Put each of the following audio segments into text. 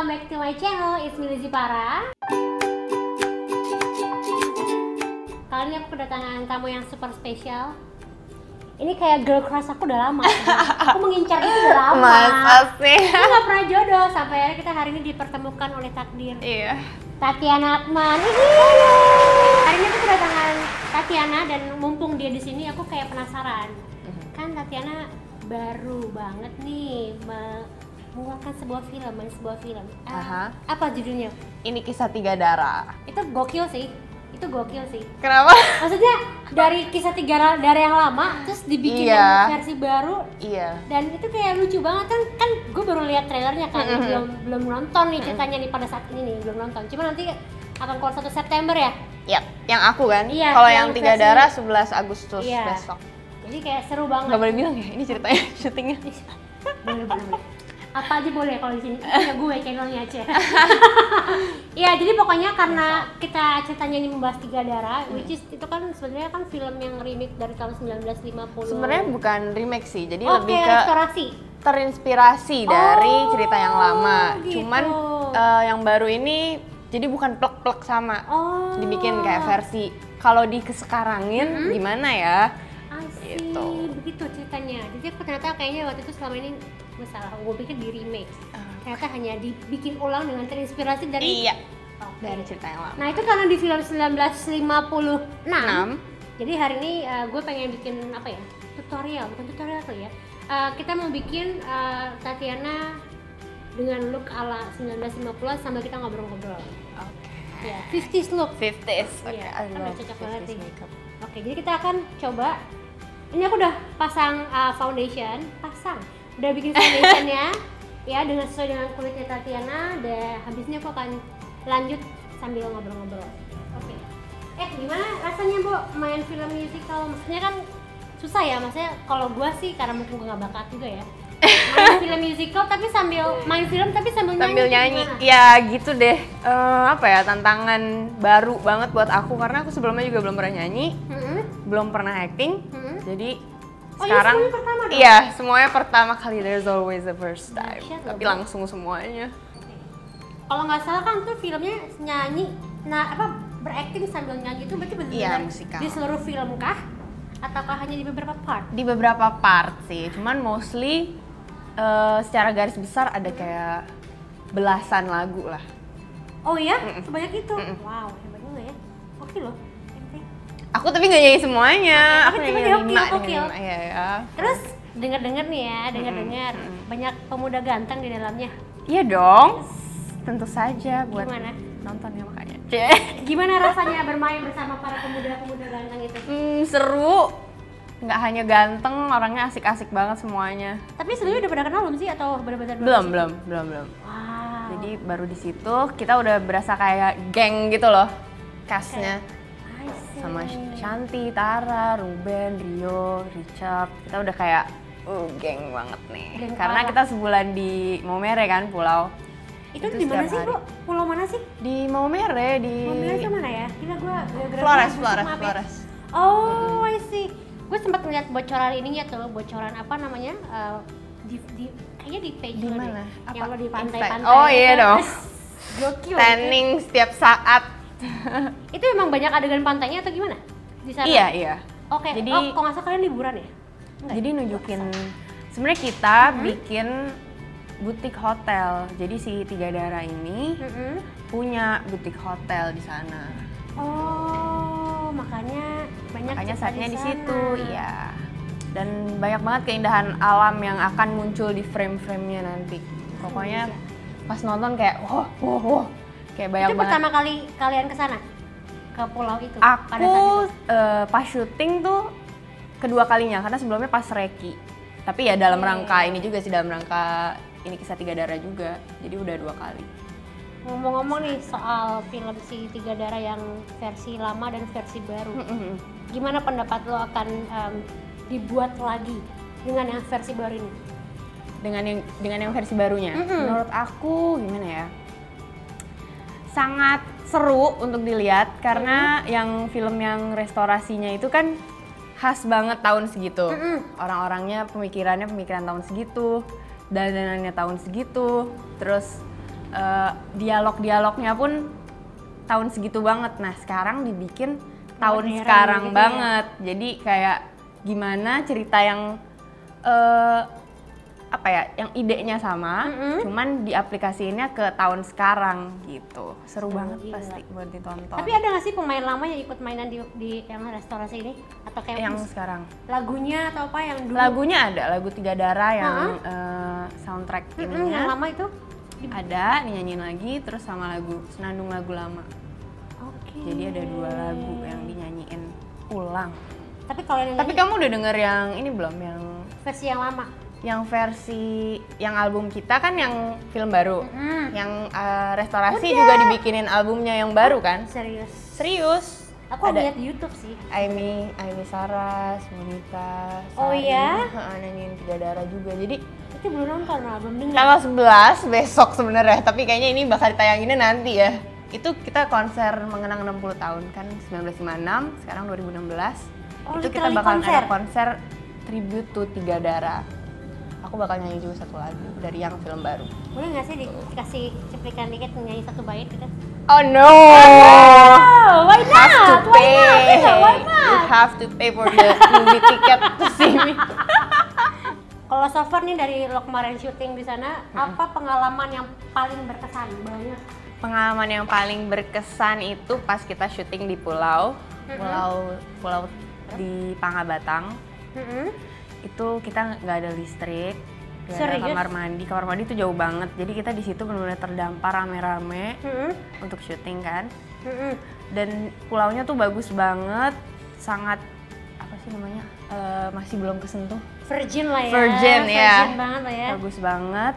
welcome back to my channel, it's me Lizzy Para. Kali ini aku kedatangan tamu yang super spesial. Ini kayak girl crush aku udah lama. Aku mengincar itu udah lama. Masa sih? Aku gak pernah jodoh, sampai akhirnya kita hari ini dipertemukan oleh takdir. Iya. Tatiana Akman. Hari ini aku kedatangan Tatiana dan mumpung dia di sini aku kayak penasaran. Kan Tatiana baru banget nih mengeluarkan sebuah film, apa judulnya? Ini Kisah Tiga Darah. Itu gokil sih. Kenapa? Maksudnya dari kisah tiga darah yang lama terus dibikin versi baru. Iya. Dan itu kayak lucu banget kan gue baru lihat trailernya kan, belum nonton nih ceritanya nih pada saat ini nih, belum nonton. Cuma nanti akan keluar 1 September ya? Yap, yang aku kan. Iya, kalau yang Tiga versi Darah 11 Agustus besok. Jadi kayak seru banget. Gak boleh bilang ya, ini ceritanya syutingnya. Boleh. Apa aja boleh kalau di sini. Punya gue channelnya aja. Iya, jadi pokoknya karena kita ceritanya ini membahas Tiga Darah, which is itu kan sebenarnya kan film yang remake dari tahun 1950. Sebenarnya bukan remake sih, jadi lebih ke restorasi. Terinspirasi dari cerita yang lama. Gitu. Cuman yang baru ini jadi bukan plek-plek sama. Dibikin kayak versi kalau sekarangin gimana ya? Gitu. Begitu ceritanya. Jadi aku ternyata kayaknya waktu itu selama ini gue pikir di remake. Ternyata hanya dibikin ulang dengan terinspirasi dari dari cerita yang lama. Nah itu karena di film 1956. Jadi hari ini gue pengen bikin apa ya? Bukan tutorial kali ya. Kita mau bikin Tatiana dengan look ala 1950 sambil kita ngobrol-ngobrol. Ya, 50s look. 50s. Oke, I love cocok 50s banget nih. makeup. Oke, jadi kita akan coba. Ini aku udah pasang foundation, udah bikin foundationnya ya dengan sesuai dengan kulitnya Tatiana. Dan habis ini aku akan lanjut sambil ngobrol-ngobrol. Oke. Gimana rasanya Bu main film musical? Maksudnya kan susah ya, maksudnya kalau gua sih karena mungkin gua nggak bakat juga ya. Main film musical tapi sambil main film tapi sambil nyanyi. Ya gitu deh. Apa ya, tantangan baru banget buat aku karena aku sebelumnya juga belum pernah nyanyi, belum pernah acting. Jadi sekarang semuanya pertama dong? Iya, semuanya pertama kali. There's always the first time. Tapi langsung semuanya. Kalau nggak salah kan tuh filmnya nyanyi, berakting sambil nyanyi itu berarti benar-benar musikal. di seluruh film kah? Ataukah hanya di beberapa part? Di beberapa part sih, cuman mostly secara garis besar ada kayak belasan lagu lah. Oh iya? Sebanyak itu? Wow, hebat juga ya. Oke loh. Aku tapi nggak nyanyi semuanya. Aku nyanyi 5 Oke. Ya. Terus dengar-dengar nih ya, banyak pemuda ganteng di dalamnya. Iya dong. Tentu saja buat Gimana? nonton ya makanya. Gimana rasanya bermain bersama para pemuda-pemuda ganteng itu? Seru. Nggak hanya ganteng, orangnya asik-asik banget semuanya. Tapi sebelumnya udah pada kenal belum sih atau benar-benar Belum. Wow. Jadi baru di situ kita udah berasa kayak geng gitu loh, castnya. Sama Shanti, Tara, Ruben, Rio, Richard. Kita udah kayak geng banget nih. Karena kita sebulan di Maumere kan, pulau. Itu di mana sih, Bu? Pulau mana sih? Di Maumere, Maumere itu mana ya? Gila gua Flores. Oh, I see. Gue sempat ngeliat bocoran ininya tuh, bocoran apa namanya? Kayaknya di page di lo mana? deh. Yang lo di pantai-pantai. Oh iya dong. Gokil. Tanning setiap saat. Itu emang banyak adegan pantainya atau gimana? Di sana? Iya. Oke. Jadi, kok nggak salah kalian liburan ya? Jadi nunjukin, sebenarnya kita bikin butik hotel. Jadi si Tiga Darah ini punya butik hotel di sana. Oh, makanya Saatnya di situ, iya. Dan banyak banget keindahan alam yang akan muncul di frame-frame-nya nanti. Pokoknya pas nonton kayak wow. Kayak banyak itu banget. Pertama kali kalian kesana? Ke pulau itu? Aku pas syuting tuh kedua kalinya, karena sebelumnya pas Reki. Tapi ya dalam rangka ini juga sih, dalam rangka ini Kisah Tiga Darah juga. Jadi udah 2 kali. Ngomong-ngomong nih soal film si Tiga Darah yang versi lama dan versi baru. Gimana pendapat lo akan dibuat lagi dengan yang versi baru ini? Dengan yang versi barunya? Menurut aku gimana ya? Sangat seru untuk dilihat karena yang film yang restorasinya itu kan khas banget tahun segitu. Orang-orangnya pemikiran tahun segitu, dandanannya tahun segitu, terus dialog-dialognya pun tahun segitu banget. Nah sekarang dibikin tahun Modern sekarang gitu banget. Jadi kayak gimana cerita yang apa ya, yang idenya sama, cuman diaplikasiinnya ke tahun sekarang gitu. Seru banget gila. pasti buat ditonton. Tapi ada nggak sih pemain lama yang ikut mainan di yang restorasi ini? Atau kayak yang sekarang lagunya atau apa yang dulu? lagunya ada, lagu Tiga Darah yang soundtrack ininya yang lama itu? ada, dinyanyiin lagi, terus sama lagu Senandung Lagu Lama. Oke. Jadi ada 2 lagu yang dinyanyiin ulang. Tapi kalau yang Tapi kamu udah denger yang ini belum? versi yang lama? Yang versi yang album kita kan yang film baru. Yang restorasi Udah. juga dibikinin albumnya yang baru kan? Serius? Serius. Aku Ada lihat di YouTube sih. Aimi Saras, Monita, Oh Sari, iya? nyanyiin Tiga Darah juga. Jadi Itu belum nonton lah, belum dengar. tanggal 11 besok sebenarnya, tapi kayaknya ini bakal ditayanginnya nanti ya. Itu kita konser mengenang 60 tahun kan, 1956, sekarang 2016. Oh, Itu kita literally bakal konser? ada konser tribute to Tiga Darah. Aku bakal nyanyi juga 1 lagu dari yang film baru. Boleh nggak sih dikasih cuplikan dikit nyanyi 1 bait gitu? Oh no! Oh, why Have to not? Why pay. not? Bisa, why You not? have to pay for the movie ticket to see me. Kalau so far nih dari lo kemarin syuting di sana, apa pengalaman yang paling berkesan banget? Pengalaman yang paling berkesan itu pas kita syuting di pulau di Pangabatang. Itu kita nggak ada listrik, nggak ada Serius? kamar mandi itu jauh banget. Jadi kita di situ benar-benar terdampar rame-rame untuk syuting kan. Dan pulaunya tuh bagus banget, sangat apa sih namanya, masih belum kesentuh. Virgin lah ya. Virgin ya. Virgin banget lah ya. Bagus banget.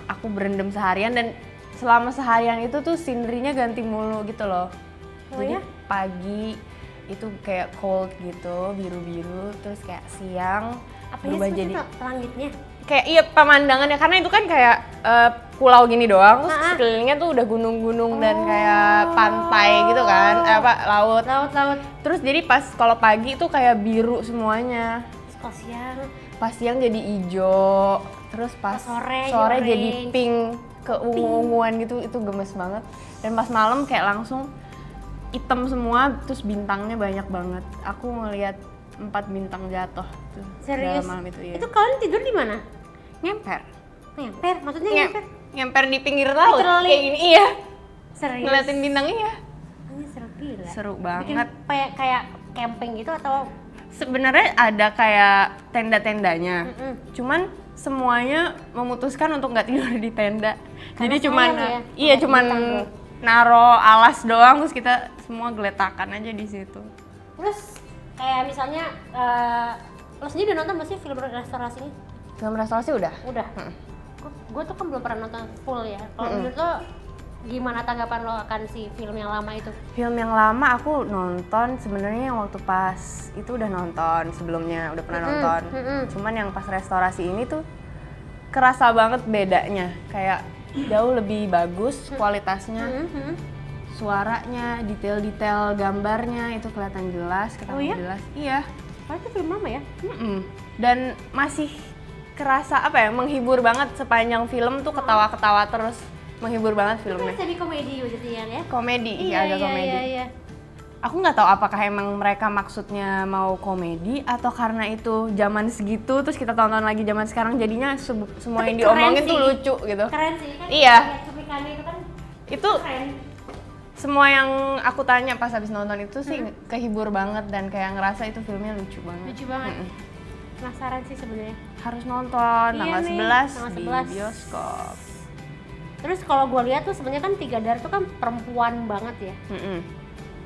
Aku berendam seharian dan selama seharian itu tuh scenery-nya ganti mulu gitu loh. Oh Jadi ya? pagi itu kayak cold gitu, biru-biru, terus kayak siang Apa berubah ya jadi langitnya? kayak iya pemandangannya, karena itu kan kayak pulau gini doang, terus Ah. sekelilingnya tuh udah gunung-gunung dan kayak pantai gitu kan, laut. Laut-laut. Terus jadi pas kalau pagi itu kayak biru semuanya. Pas siang. Pas siang jadi hijau, terus pas Pas sore jadi orange. pink, keungu-unguan gitu, itu gemes banget. Dan pas malam kayak langsung hitam semua, terus bintangnya banyak banget. Aku ngelihat 4 bintang jatuh tuh Serius? dalam malam itu ya. Itu kalian tidur di mana? Ngemper. Ngemper? Maksudnya Nge- ngemper? Ngemper di pinggir laut Literally. kayak gini, iya. Serius? Ngeliatin bintang, iya. Ini seru gila. Seru Bikin banget. kayak camping gitu atau? Sebenarnya ada kayak tenda-tendanya. Cuman semuanya memutuskan untuk nggak tidur di tenda. Karena Jadi cuman sayang ya, iya ada cuman bintang tuh. naro alas doang, terus kita semua geletakan aja di situ. Terus kayak misalnya lo sendiri udah nonton belum sih film restorasi ini? Film restorasi udah. Udah. Gue tuh kan belum pernah nonton full ya. Kalau menurut lo gimana tanggapan lo akan si film yang lama itu? Film yang lama aku nonton sebenarnya yang waktu pas itu udah nonton sebelumnya, udah pernah nonton. Cuman yang pas restorasi ini tuh kerasa banget bedanya, kayak jauh lebih bagus kualitasnya. Suaranya, detail-detail gambarnya itu kelihatan jelas, Oh iya? jelas. Iya. Oh itu film lama ya? Dan masih kerasa apa ya, menghibur banget sepanjang film tuh, ketawa-ketawa terus, menghibur banget filmnya. Itu semi komedi gitu ya? Komedi, iya agak komedi. Iya. Aku nggak tahu apakah emang mereka maksudnya mau komedi atau karena itu zaman segitu terus kita tonton lagi zaman sekarang jadinya semua Tapi yang diomongin keren tuh sih. lucu gitu. Keren sih kan? Iya. Kayak cuplikannya itu kan Itu keren. semua yang aku tanya pas habis nonton itu sih kehibur banget dan kayak ngerasa itu filmnya lucu banget. Lucu banget. Penasaran sih sebenarnya. Harus nonton Iya tanggal nih, 11 tanggal di 11. bioskop. Terus kalau gue lihat tuh sebenarnya kan Tiga Darah tuh kan perempuan banget ya. Mm-mm.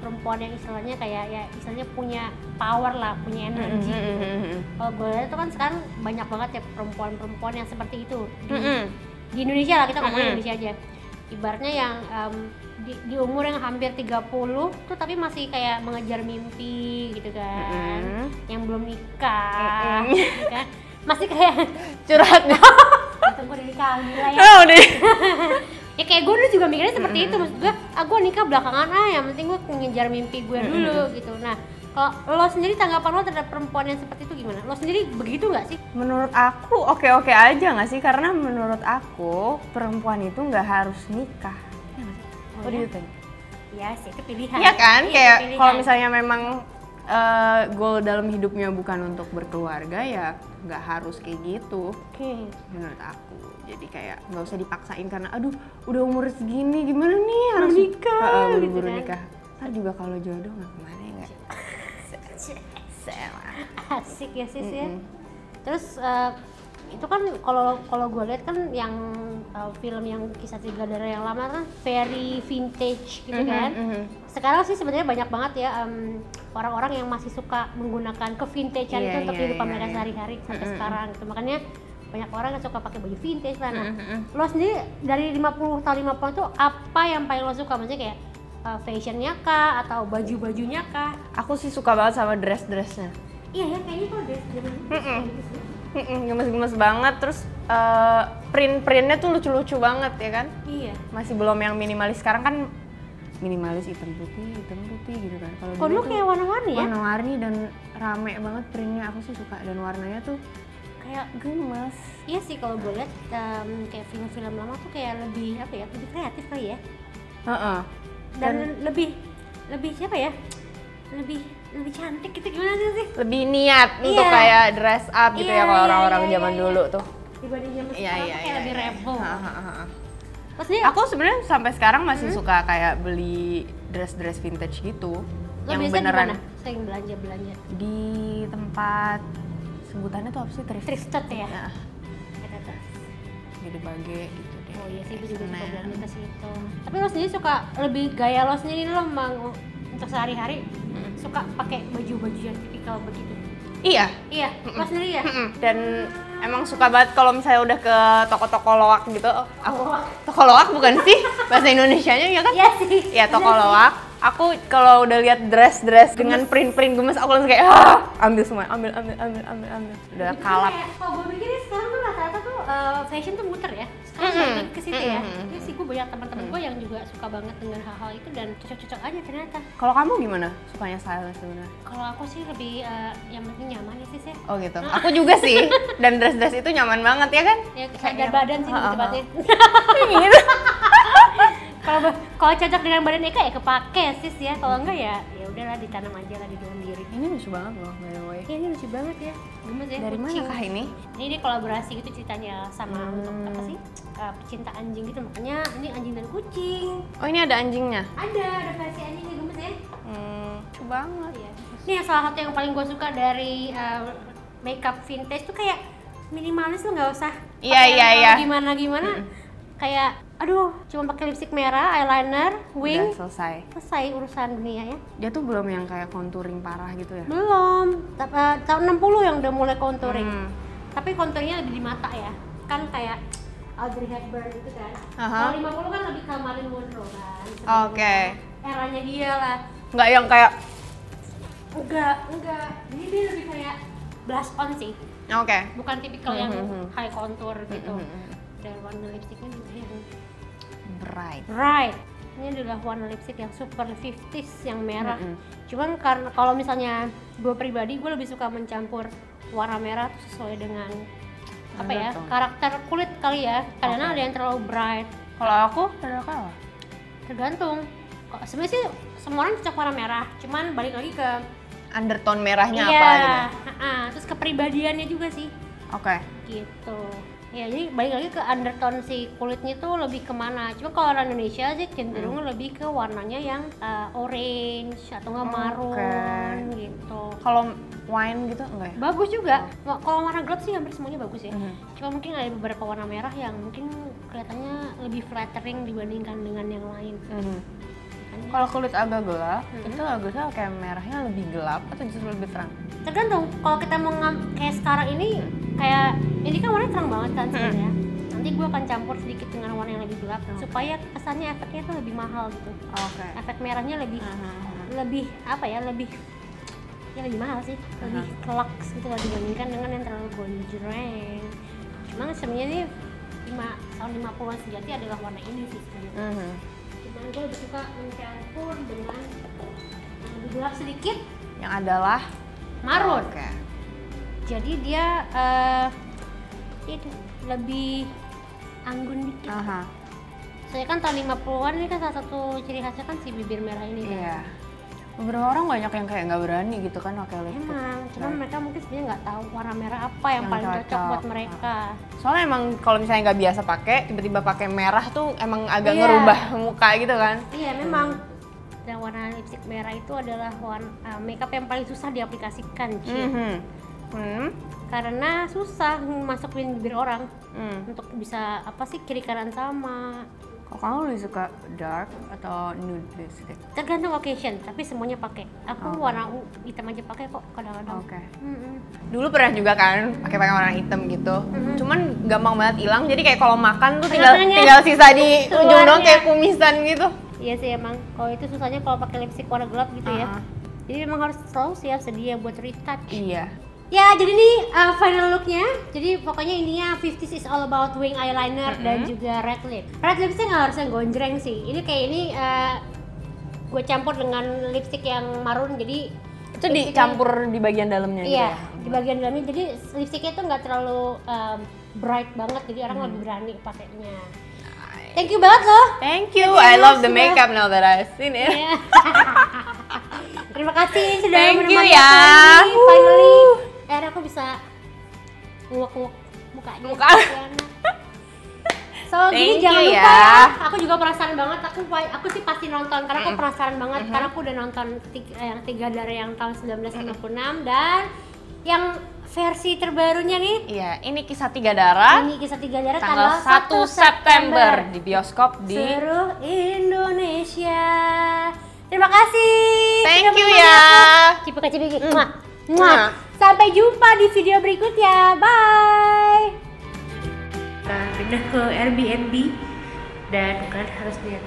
Perempuan yang istilahnya kayak ya istilahnya punya power lah, punya energi gitu. Kalau gue lihat tuh kan sekarang banyak banget ya perempuan-perempuan yang seperti itu di Indonesia lah, kita ngomongin Indonesia aja. Ibaratnya yang di umur yang hampir 30 tuh tapi masih kayak mengejar mimpi gitu kan. Yang belum nikah gitu kan. Masih kayak Curhatnya. untung gue udah nikah gila ya. Oh, deh. Ya kayak gue dulu juga mikirnya seperti itu, maksud gue gue nikah belakangan yang penting gue ngejar mimpi gue dulu gitu. Nah Kalau lo sendiri tanggapan lo terhadap perempuan yang seperti itu gimana? Lo sendiri begitu nggak sih? Menurut aku oke-oke aja nggak sih? Karena menurut aku perempuan itu nggak harus nikah. Ya nggak sih? Oh, What do ya? you think? Iya sih, itu pilihan. Iya kan? Iya, Kayak pilihan. kalau misalnya memang goal dalam hidupnya bukan untuk berkeluarga ya nggak harus kayak gitu. Oke. Menurut aku. Jadi kayak nggak usah dipaksain karena aduh udah umur segini gimana nih harus nikah, buru-buru gitu kan. nikah. Ntar juga kalau jodoh nggak kemana ya nggak? Asik ya sis ya. Terus itu kan kalau gue lihat kan yang film yang kisah tiga darah yang lama kan very vintage gitu kan. Sekarang sih sebenarnya banyak banget ya orang-orang yang masih suka menggunakan kevintagean itu untuk kehidupan mereka sehari-hari sampai sekarang gitu. Makanya banyak orang yang suka pakai baju vintage lah. Nah, lo sendiri dari 50 tahun 50 itu apa yang paling lo suka? Maksudnya kayak fashionnya kah atau baju-bajunya kah? Aku sih suka banget sama dress-dressnya. Iya ya, kayaknya kalau dress zaman dulu kayak gitu sih. Gemes-gemes banget, terus print-printnya tuh lucu-lucu banget ya kan? Iya. Masih belum yang minimalis, sekarang kan minimalis hitam putih gitu kan. Kalau Kalau dulu kayak warna-warni ya? warna-warni dan rame banget printnya, aku sih suka dan warnanya tuh kayak gemes. Iya sih kalau gue lihat kayak film-film lama tuh kayak lebih apa ya, lebih kreatif kali ya. Dan lebih siapa ya? Lebih cantik gitu, gimana sih? Lebih niat untuk kayak dress up gitu ya kalau orang-orang zaman dulu tuh. Dibanding zaman sekarang tuh kayak lebih rebel. Terus nih Aku sebenarnya sampai sekarang masih suka kayak beli dress-dress vintage gitu. lo Yang biasanya beneran di mana? Sering belanja di tempat sebutannya tuh apa sih? thrifted ya? Ya, Ada tuh. Gede Bage gitu deh. Oh iya sih, gue juga suka Senen. belanja ke situ. Tapi lo sendiri suka lebih gaya lo sendiri lo untuk sehari-hari suka pakai baju-baju yang tipikal begitu? Iya. Iya, lo sendiri ya? Dan emang suka banget kalau misalnya udah ke toko-toko loak gitu. Aku toko loak bukan sih bahasa Indonesianya ya kan? Iya sih. Ya toko loak. Aku kalau udah lihat dress dengan print-print gemes aku langsung kayak ambil semua, ambil. Udah kalap. Kalau gue mikirnya sekarang tuh rata-rata tuh fashion tuh muter ya. Sekarang balik ke situ ya. Ini sih gue banyak teman-teman gue yang juga suka banget dengan hal-hal itu dan cocok-cocok aja ternyata. Kalau kamu gimana? Sukanya style sebenarnya? Kalau aku sih lebih yang penting nyaman ya sih. Oh gitu. Aku juga sih. Dan dress-dress itu nyaman banget ya kan? Ya sadar badan sih lebih tepatnya. Gitu. Kalau cocok dengan badan Eka ya kepake sis ya. Kalau enggak ya udahlah ditanam aja lah di dalam diri. Ini lucu banget loh by the way. Ya, ini lucu banget ya. Gemes ya. Dari mana kucing. kah ini? Ini dia kolaborasi gitu ceritanya sama untuk apa sih? Pecinta anjing gitu, makanya ini anjing dan kucing. Oh ini ada anjingnya? Ada versi anjingnya gemes ya. Lucu banget. Iya. Ini yang salah satu yang paling gue suka dari makeup vintage tuh kayak minimalis lo nggak usah Iya. gimana kayak aduh cuma pakai lipstick merah, eyeliner, wing, Udah selesai. selesai urusan dunia ya. Dia tuh belum yang kayak contouring parah gitu ya? Belum, tahun 60 yang udah mulai contouring. Tapi contouringnya lebih di mata ya. Kan kayak Audrey Hepburn gitu kan. Kalau 50 kan lebih ke Marilyn Monroe kan. Oke. Eranya dia lah. Nggak yang kayak Enggak. Jadi dia lebih kayak blush on sih. oke. Bukan tipikal yang high contour gitu. Dan warna lipstiknya juga yang bright. Ini adalah warna lipstick yang super 50s yang merah. Cuman karena kalau misalnya gue pribadi gue lebih suka mencampur warna merah tuh sesuai dengan apa ya karakter kulit kali ya. Karena ada yang terlalu bright. Kalau aku kalah. Tergantung. Sebenarnya sih semua orang cocok warna merah. Cuman balik lagi ke Undertone merahnya iya, apa gitu. Terus kepribadiannya juga sih. Oke. Gitu. Ya jadi balik lagi ke undertone si kulitnya tuh lebih kemana. Cuma kalau orang Indonesia sih cenderung lebih ke warnanya yang orange atau nggak maroon gitu. Kalau wine gitu enggak ya? Bagus juga. Kalau warna gelap sih hampir semuanya bagus ya. Cuma mungkin ada beberapa warna merah yang mungkin kelihatannya lebih flattering dibandingkan dengan yang lain. Kalau kulit agak gelap, itu agaknya kayak merahnya lebih gelap atau justru lebih terang? Tergantung. Kalau kita mau kayak sekarang ini, kayak ini kan warnanya terang banget kan sebenarnya. Nanti gue akan campur sedikit dengan warna yang lebih gelap supaya kesannya efeknya tuh lebih mahal gitu. Oke. Efek merahnya lebih apa ya? Lebih mahal sih. Lebih kelaks gitu lah dibandingkan dengan yang terlalu gonjreng. Cuma sebenarnya nih tahun 50-an sejati adalah warna ini sih sebenarnya. Cuman gue lebih suka mencampur dengan lebih gelap sedikit Yang adalah marun. Oke. Jadi dia itu lebih anggun dikit. Aha. Soalnya kan tahun 50-an ini kan salah satu ciri khasnya kan si bibir merah ini kan. Iya. Beberapa orang banyak yang kayak nggak berani gitu kan pakai lipstick. Emang, cuman mereka mungkin sebenarnya nggak tahu warna merah apa yang paling cocok buat mereka. Soalnya emang kalau misalnya nggak biasa pakai, tiba-tiba pakai merah tuh emang agak Iya. ngerubah muka gitu kan. Iya memang. Dan warna lipstick merah itu adalah warna makeup yang paling susah diaplikasikan, Ci. Karena susah masukin bibir orang untuk bisa apa sih kiri kanan sama. Kalau kamu lebih suka dark atau nude lipstick? Tergantung occasion, tapi semuanya pakai. Aku warna hitam aja pakai kok kadang-kadang. Oke. Dulu pernah juga kan pakai warna hitam gitu. Cuman gampang banget hilang. Jadi kayak kalau makan tuh tinggal sisa di ujung doang kayak kumisan gitu. Iya sih emang. Kalau itu susahnya kalau pakai lipstick warna gelap gitu ya. Jadi memang harus selalu siap sedia buat retouch. Iya. Ya, jadi nih final looknya. Jadi pokoknya intinya 50s is all about wing eyeliner dan juga red lip. Red lip sih nggak harusnya gonjreng sih. Ini kayak ini gue campur dengan lipstick yang marun, jadi Itu dicampur di bagian dalamnya gitu iya, ya? di bagian dalamnya. Jadi lipsticknya tuh nggak terlalu bright banget, jadi orang lebih berani pakainya. Thank you banget loh. Thank you. I love the makeup now that I've seen it. Iya. Terima kasih sudah Thank you menemani ya. aku ini. Finally, akhirnya aku bisa nguak-nguak mukanya. So, Thank jadi jangan you lupa ya. ya. Aku juga penasaran banget. Aku sih pasti nonton karena aku penasaran banget karena aku udah nonton yang 3 Darah yang tahun 1956 dan yang versi terbarunya nih. Iya, ini Kisah Tiga Darah. Ini Kisah 3 Darah Tanggal 1 September di bioskop di seluruh Indonesia. Terima kasih. Thank sudah you menemani ya. aku. Cipika-cipiki. Muah. Sampai jumpa di video berikutnya. Bye. Pindah ke Airbnb dan kalian harus lihat